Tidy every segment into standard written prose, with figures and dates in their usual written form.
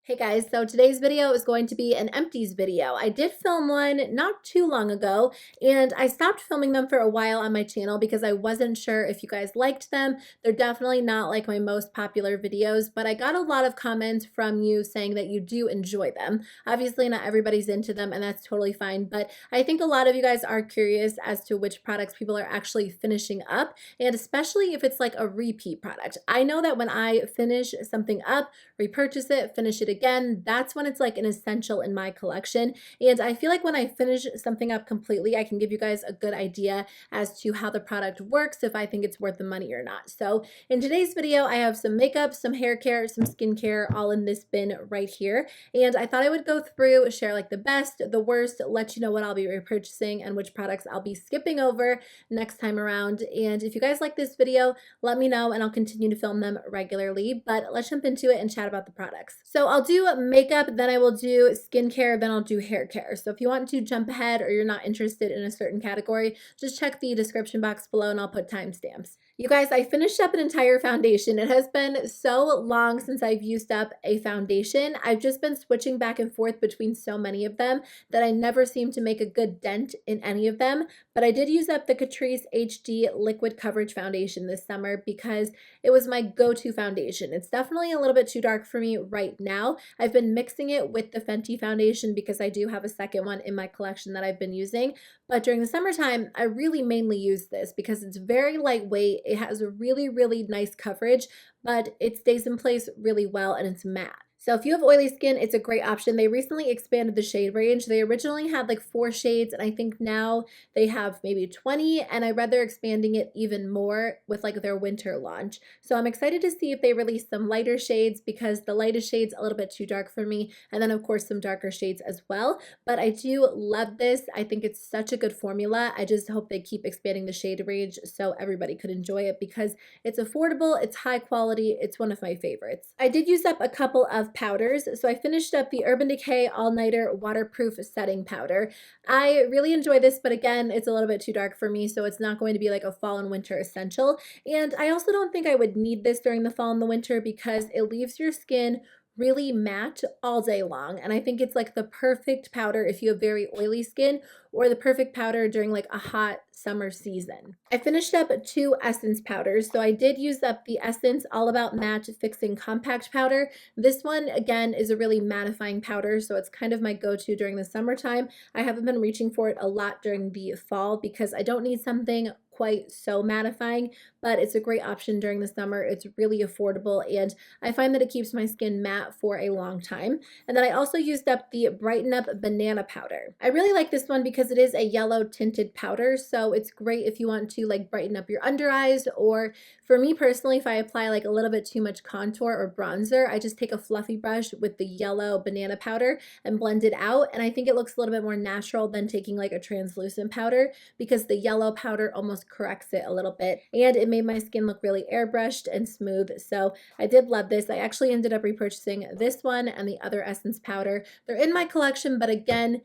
Hey guys, so today's video is going to be an empties video. I did film one not too long ago, and I stopped filming them for a while on my channel because I wasn't sure if you guys liked them. They're definitely not like my most popular videos, but I got a lot of comments from you saying that you do enjoy them. Obviously, not everybody's into them, and that's totally fine, but I think a lot of you guys are curious as to which products people are actually finishing up, and especially if it's like a repeat product. I know that when I finish something up, repurchase it, finish it again, that's when it's like an essential in my collection. And I feel like when I finish something up completely, I can give you guys a good idea as to how the product works, if I think it's worth the money or not. So in today's video, I have some makeup, some hair care, some skincare, all in this bin right here. And I thought I would go through, share like the best, the worst, let you know what I'll be repurchasing and which products I'll be skipping over next time around. And if you guys like this video, let me know and I'll continue to film them regularly. But let's jump into it and chat about the products. So I'll do makeup, then I will do skincare, then I'll do hair care. So if you want to jump ahead or you're not interested in a certain category, just check the description box below and I'll put timestamps. You guys, I finished up an entire foundation. It has been so long since I've used up a foundation. I've just been switching back and forth between so many of them that I never seem to make a good dent in any of them. But I did use up the Catrice HD Liquid Coverage Foundation this summer because it was my go-to foundation. It's definitely a little bit too dark for me right now. I've been mixing it with the Fenty foundation because I do have a second one in my collection that I've been using. But during the summertime, I really mainly use this because it's very lightweight. It has a really, really nice coverage, but it stays in place really well and it's matte. So if you have oily skin, it's a great option. They recently expanded the shade range. They originally had like 4 shades, and I think now they have maybe 20, and I read they're expanding it even more with like their winter launch. So I'm excited to see if they release some lighter shades because the lightest shade's a little bit too dark for me, and then of course some darker shades as well. But I do love this. I think it's such a good formula. I just hope they keep expanding the shade range so everybody could enjoy it because it's affordable, it's high quality, it's one of my favorites. I did use up a couple of powders. So I finished up the Urban Decay All Nighter Waterproof Setting Powder. I really enjoy this, but again, it's a little bit too dark for me, so it's not going to be like a fall and winter essential. And I also don't think I would need this during the fall and the winter because it leaves your skin really matte all day long. And I think it's like the perfect powder if you have very oily skin or the perfect powder during like a hot summer season. I finished up 2 Essence powders. So I did use up the Essence All About Matte Fixing Compact Powder. This one, again, is a really mattifying powder, so it's kind of my go-to during the summertime. I haven't been reaching for it a lot during the fall because I don't need something quite so mattifying, but it's a great option during the summer. It's really affordable, and I find that it keeps my skin matte for a long time. And then I also used up the Brighten Up Banana Powder. I really like this one because it is a yellow tinted powder, so it's great if you want to like brighten up your under eyes, or for me personally, if I apply like a little bit too much contour or bronzer, I just take a fluffy brush with the yellow banana powder and blend it out, and I think it looks a little bit more natural than taking like a translucent powder because the yellow powder almost corrects it a little bit, and it made my skin look really airbrushed and smooth. So I did love this. I actually ended up repurchasing this one and the other Essence powder. They're in my collection, but again,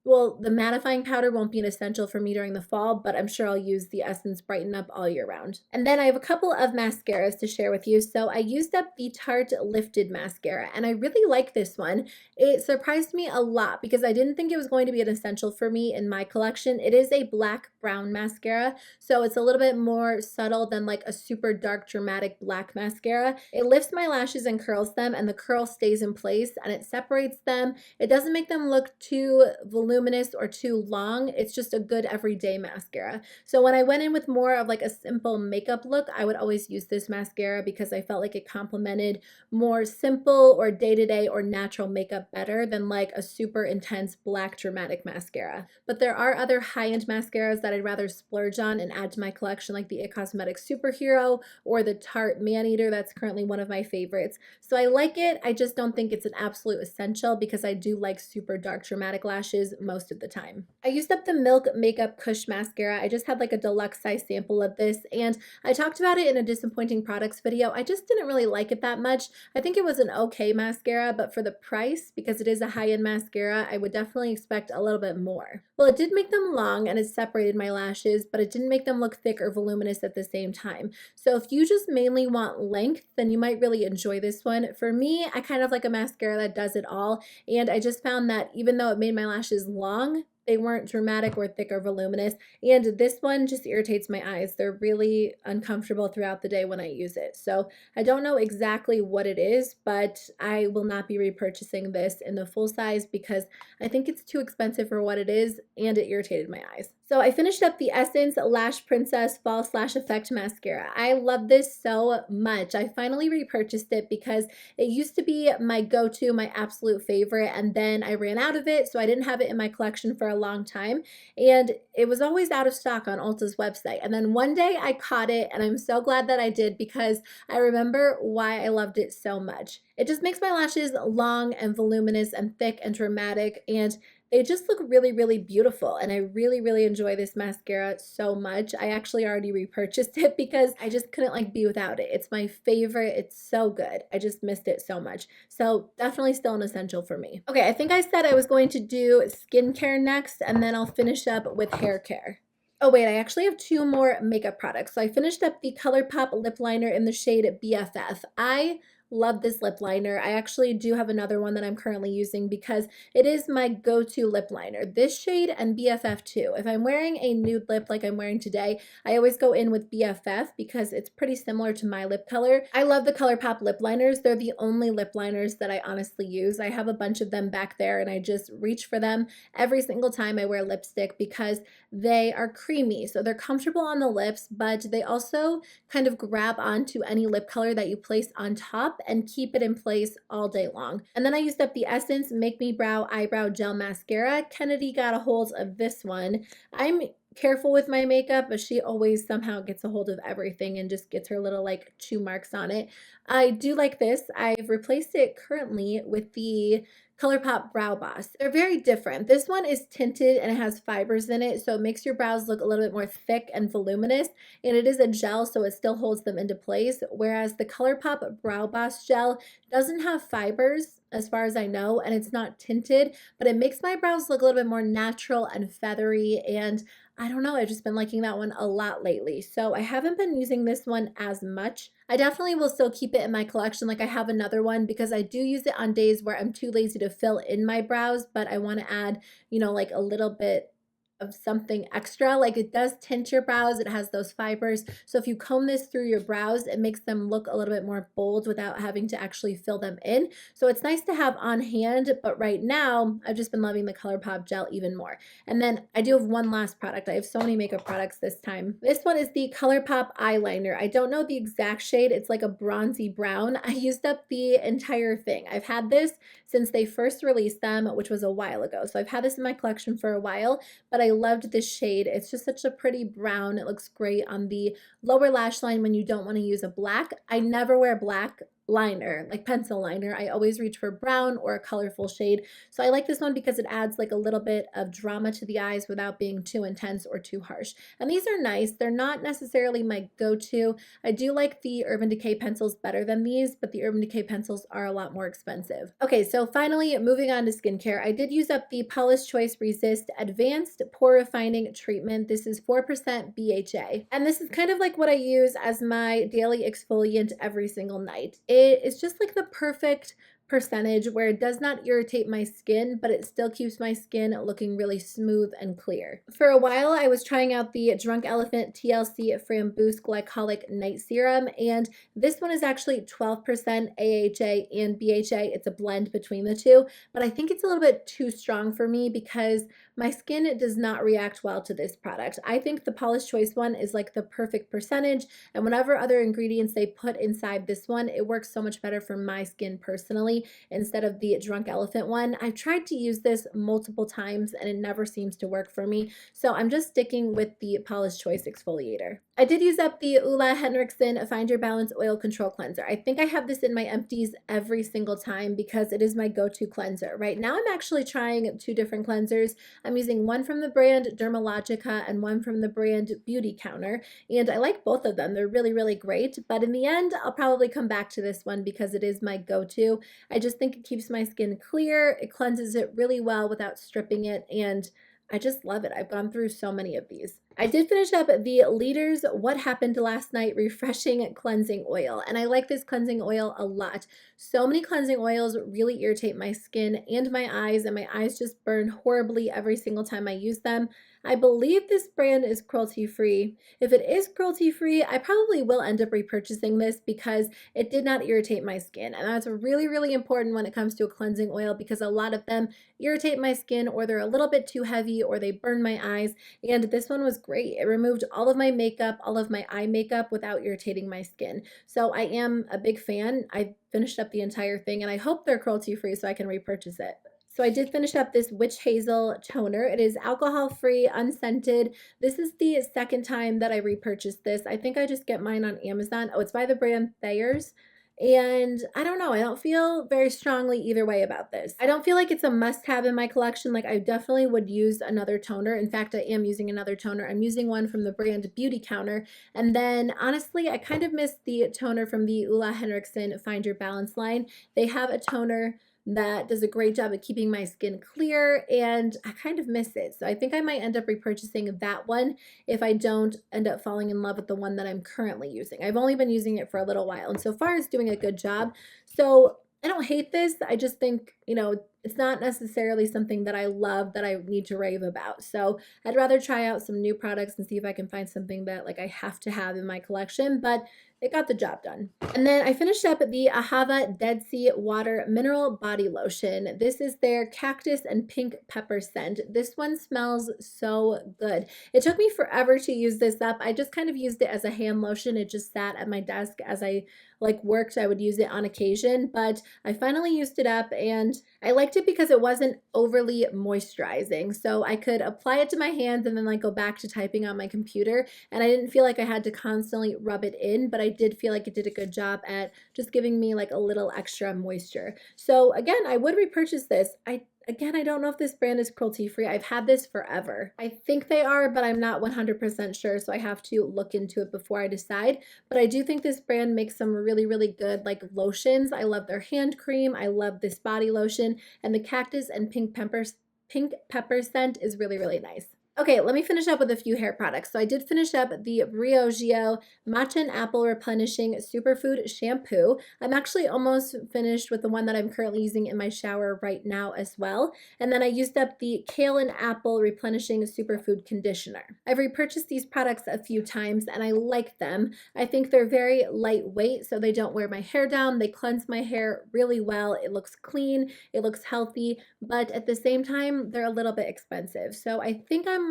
well, the mattifying powder won't be an essential for me during the fall, but I'm sure I'll use the Essence Brighten Up all year round. And then I have a couple of mascaras to share with you. So I used up the Tarte Lifted Mascara, and I really like this one. It surprised me a lot because I didn't think it was going to be an essential for me in my collection. It is a black-brown mascara, so it's a little bit more subtle than like a super dark, dramatic black mascara. It lifts my lashes and curls them, and the curl stays in place, and it separates them. It doesn't make them look too voluminous or too long. It's just a good everyday mascara. So when I went in with more of like a simple makeup look, I would always use this mascara because I felt like it complemented more simple or day-to-day or natural makeup better than like a super intense black dramatic mascara. But there are other high-end mascaras that I'd rather splurge on and add to my collection, like the It Cosmetics Superhero or the Tarte Maneater. That's currently one of my favorites. So I like it. I just don't think it's an absolute essential because I do like super dark dramatic lashes most of the time. I used up the Milk Makeup Kush Mascara. I just had like a deluxe size sample of this, and I talked about it in a disappointing products video. I just didn't really like it that much. I think it was an okay mascara, but for the price, because it is a high-end mascara, I would definitely expect a little bit more. Well, it did make them long and it separated my lashes, but it didn't make them look thick or voluminous at the same time. So if you just mainly want length, then you might really enjoy this one. For me, I kind of like a mascara that does it all, and I just found that even though it made my lashes long, they weren't dramatic or thick or voluminous, and this one just irritates my eyes. They're really uncomfortable throughout the day when I use it. So I don't know exactly what it is, but I will not be repurchasing this in the full size because I think it's too expensive for what it is, and it irritated my eyes. So I finished up the Essence Lash Princess Fall Slash Effect Mascara. I love this so much. I finally repurchased it because it used to be my go-to, my absolute favorite, and then I ran out of it, so I didn't have it in my collection for a long time, and it was always out of stock on Ulta's website. And then one day I caught it, and I'm so glad that I did because I remember why I loved it so much. It just makes my lashes long and voluminous and thick and dramatic, and they just look really, really beautiful, and I really, really enjoy this mascara so much. I actually already repurchased it because I just couldn't like be without it. It's my favorite. It's so good. I just missed it so much. So definitely still an essential for me. Okay, I think I said I was going to do skincare next, and then I'll finish up with hair care. Oh wait, I actually have two more makeup products. So I finished up the ColourPop lip liner in the shade BFF. I love this lip liner. I actually do have another one that I'm currently using because it is my go-to lip liner. This shade and BFF too. If I'm wearing a nude lip like I'm wearing today, I always go in with BFF because it's pretty similar to my lip color. I love the ColourPop lip liners. They're the only lip liners that I honestly use. I have a bunch of them back there, and I just reach for them every single time I wear lipstick because they are creamy. So they're comfortable on the lips, but they also kind of grab onto any lip color that you place on top and keep it in place all day long. And then I used up the Essence Make Me Brow Eyebrow Gel Mascara. Kennedy got a hold of this one. I'm careful with my makeup, but she always somehow gets a hold of everything and just gets her little like chew marks on it. I do like this. I've replaced it currently with the ColourPop Brow Boss. They're very different. This one is tinted and it has fibers in it, so it makes your brows look a little bit more thick and voluminous, and it is a gel, so it still holds them into place, whereas the ColourPop Brow Boss gel doesn't have fibers as far as I know, and it's not tinted, but it makes my brows look a little bit more natural and feathery, and I don't know, I've just been liking that one a lot lately. So I haven't been using this one as much. I definitely will still keep it in my collection. Like I have another one because I do use it on days where I'm too lazy to fill in my brows, but I want to add, like a little bit of something extra. Like it does tint your brows. It has those fibers. So if you comb this through your brows, it makes them look a little bit more bold without having to actually fill them in. So it's nice to have on hand, but right now I've just been loving the ColourPop gel even more. And then I do have one last product. I have so many makeup products this time. This one is the ColourPop eyeliner. I don't know the exact shade. It's like a bronzy brown. I used up the entire thing. I've had this since they first released them, which was a while ago. So I've had this in my collection for a while, but I loved this shade. It's just such a pretty brown. It looks great on the lower lash line when you don't want to use a black. I never wear black liner, like pencil liner. I always reach for brown or a colorful shade. So I like this one because it adds like a little bit of drama to the eyes without being too intense or too harsh. And these are nice. They're not necessarily my go-to. I do like the Urban Decay pencils better than these, but the Urban Decay pencils are a lot more expensive. Okay, so finally moving on to skincare. I did use up the Paula's Choice Resist Advanced Pore Refining Treatment. This is 4% BHA. And this is kind of like what I use as my daily exfoliant every single night. It is just like the perfect percentage where it does not irritate my skin, but it still keeps my skin looking really smooth and clear. For a while, I was trying out the Drunk Elephant TLC Framboos Glycolic Night Serum, and this one is actually 12% AHA and BHA. It's a blend between the two, but I think it's a little bit too strong for me because my skin does not react well to this product. I think the Paula's Choice one is like the perfect percentage, and whatever other ingredients they put inside this one, it works so much better for my skin personally. Browny instead of the Drunk Elephant one. I've tried to use this multiple times and it never seems to work for me. So I'm just sticking with the Paula's Choice exfoliator. I did use up the Ulla Henriksen Find Your Balance Oil Control Cleanser. I think I have this in my empties every single time because it is my go-to cleanser. Right now I'm actually trying 2 different cleansers. I'm using one from the brand Dermalogica and one from the brand Beauty Counter, and I like both of them. They're really, really great, but in the end, I'll probably come back to this one because it is my go-to. I just think it keeps my skin clear, it cleanses it really well without stripping it, and I just love it. I've gone through so many of these. I did finish up the Leaders What Happened Last Night Refreshing Cleansing Oil, and I like this cleansing oil a lot. So many cleansing oils really irritate my skin and my eyes just burn horribly every single time I use them. I believe this brand is cruelty-free. If it is cruelty-free, I probably will end up repurchasing this because it did not irritate my skin. And that's really, really important when it comes to a cleansing oil because a lot of them irritate my skin or they're a little bit too heavy or they burn my eyes. And this one was great. It removed all of my makeup, all of my eye makeup without irritating my skin. So I am a big fan. I finished up the entire thing and I hope they're cruelty-free so I can repurchase it. So I did finish up this Witch Hazel toner. It is alcohol-free, unscented. This is the second time that I repurchased this. I think I just get mine on Amazon. Oh, it's by the brand Thayer's. And I don't know, I don't feel very strongly either way about this. I don't feel like it's a must-have in my collection. Like I definitely would use another toner. In fact, I am using another toner. I'm using one from the brand Beauty Counter. And then honestly, I kind of miss the toner from the Ulla Henriksen Find Your Balance line. They have a toner that does a great job of keeping my skin clear and I kind of miss it. So I think I might end up repurchasing that one if I don't end up falling in love with the one that I'm currently using. I've only been using it for a little while and so far it's doing a good job. So I don't hate this. I just think, you know, it's not necessarily something that I love that I need to rave about. So I'd rather try out some new products and see if I can find something that like I have to have in my collection, but it got the job done. And then I finished up the Ahava Dead Sea Water Mineral Body Lotion. This is their cactus and pink pepper scent. This one smells so good. It took me forever to use this up. I just kind of used it as a hand lotion. It just sat at my desk as I like worked. I would use it on occasion, but I finally used it up and I liked it because it wasn't overly moisturizing. So I could apply it to my hands and then like go back to typing on my computer. And I didn't feel like I had to constantly rub it in, but I did feel like it did a good job at just giving me like a little extra moisture. So again, I would repurchase this. Again, I don't know if this brand is cruelty-free. I've had this forever. I think they are, but I'm not 100% sure, so I have to look into it before I decide. But I do think this brand makes some really, really good like lotions. I love their hand cream. I love this body lotion, and the cactus and pink pepper scent is really, really nice. Okay, let me finish up with a few hair products. So I did finish up the Briogeo Matcha and Apple Replenishing Superfood Shampoo. I'm actually almost finished with the one that I'm currently using in my shower right now as well. And then I used up the Kale and Apple Replenishing Superfood Conditioner. I've repurchased these products a few times and I like them. I think they're very lightweight, so they don't wear my hair down. They cleanse my hair really well. It looks clean, it looks healthy, but at the same time, they're a little bit expensive. So I think I'm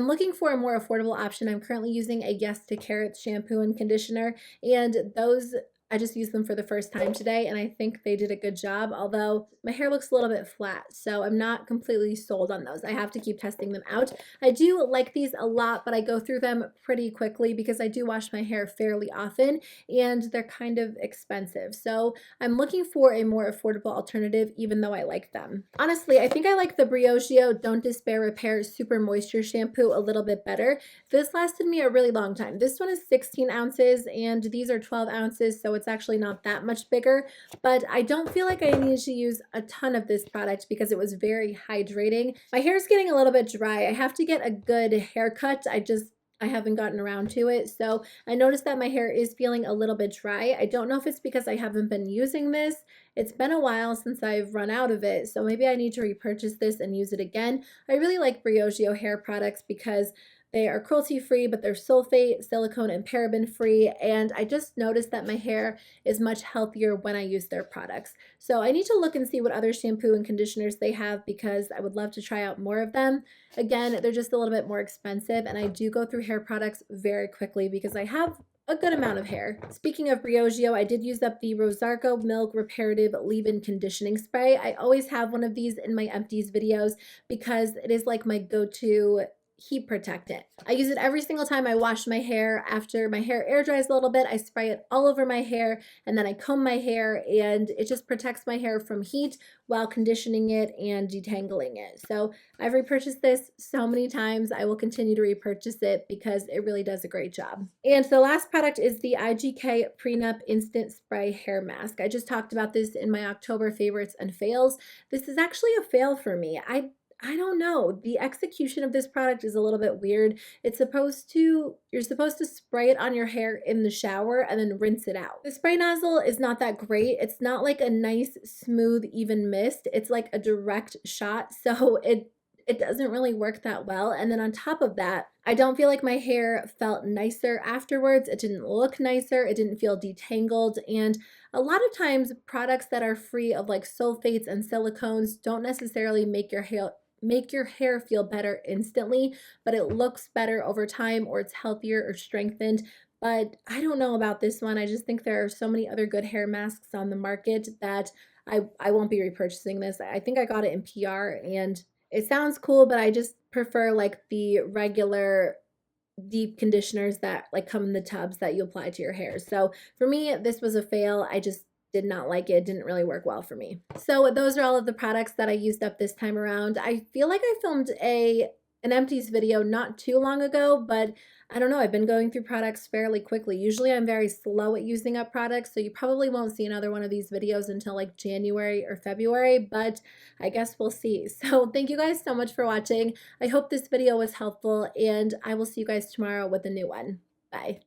looking for a more affordable option. I'm currently using a Yes to Carrots shampoo and conditioner, and those I just used them for the first time today, and I think they did a good job, although my hair looks a little bit flat, so I'm not completely sold on those. I have to keep testing them out. I do like these a lot, but I go through them pretty quickly because I do wash my hair fairly often, and they're kind of expensive. So I'm looking for a more affordable alternative, even though I like them. Honestly, I think I like the Briogeo Don't Despair Repair Super Moisture Shampoo a little bit better. This lasted me a really long time. This one is 16 ounces, and these are 12 ounces, so it's actually not that much bigger, but I don't feel like I needed to use a ton of this product because it was very hydrating. My hair is getting a little bit dry. I have to get a good haircut. I haven't gotten around to it. So I noticed that my hair is feeling a little bit dry. I don't know if it's because I haven't been using this. It's been a while since I've run out of it. So maybe I need to repurchase this and use it again. I really like Briogeo hair products because they are cruelty-free, but they're sulfate, silicone, and paraben-free, and I just noticed that my hair is much healthier when I use their products. So I need to look and see what other shampoo and conditioners they have because I would love to try out more of them. Again, they're just a little bit more expensive, and I do go through hair products very quickly because I have a good amount of hair. Speaking of Briogeo, I did use up the Rosarco Milk Reparative Leave-In Conditioning Spray. I always have one of these in my empties videos because it is like my go-to heat protectant. I use it every single time I wash my hair. After my hair air dries a little bit, I spray it all over my hair and then I comb my hair, and it just protects my hair from heat while conditioning it and detangling it. So I've repurchased this so many times. I will continue to repurchase it because it really does a great job. And the last product is the IGK Prenup Instant Spray Hair Mask. I just talked about this in my October favorites and fails. This is actually a fail for me. I don't know. The execution of this product is a little bit weird. You're supposed to spray it on your hair in the shower and then rinse it out. The spray nozzle is not that great. It's not like a nice, smooth, even mist. It's like a direct shot. So it doesn't really work that well. And then on top of that, I don't feel like my hair felt nicer afterwards. It didn't look nicer. It didn't feel detangled. And a lot of times products that are free of like sulfates and silicones don't necessarily make your hair feel better instantly, but it looks better over time, or it's healthier or strengthened. But I don't know about this one. I just think there are so many other good hair masks on the market that I won't be repurchasing this. I think I got it in PR and it sounds cool, but I just prefer like the regular deep conditioners that like come in the tubs that you apply to your hair. So for me, this was a fail. I just did not like it. It didn't really work well for me. So those are all of the products that I used up this time around. I feel like I filmed an empties video not too long ago, but I don't know, I've been going through products fairly quickly. Usually I'm very slow at using up products, so you probably won't see another one of these videos until like January or February, but I guess we'll see. So thank you guys so much for watching. I hope this video was helpful, and I will see you guys tomorrow with a new one. Bye.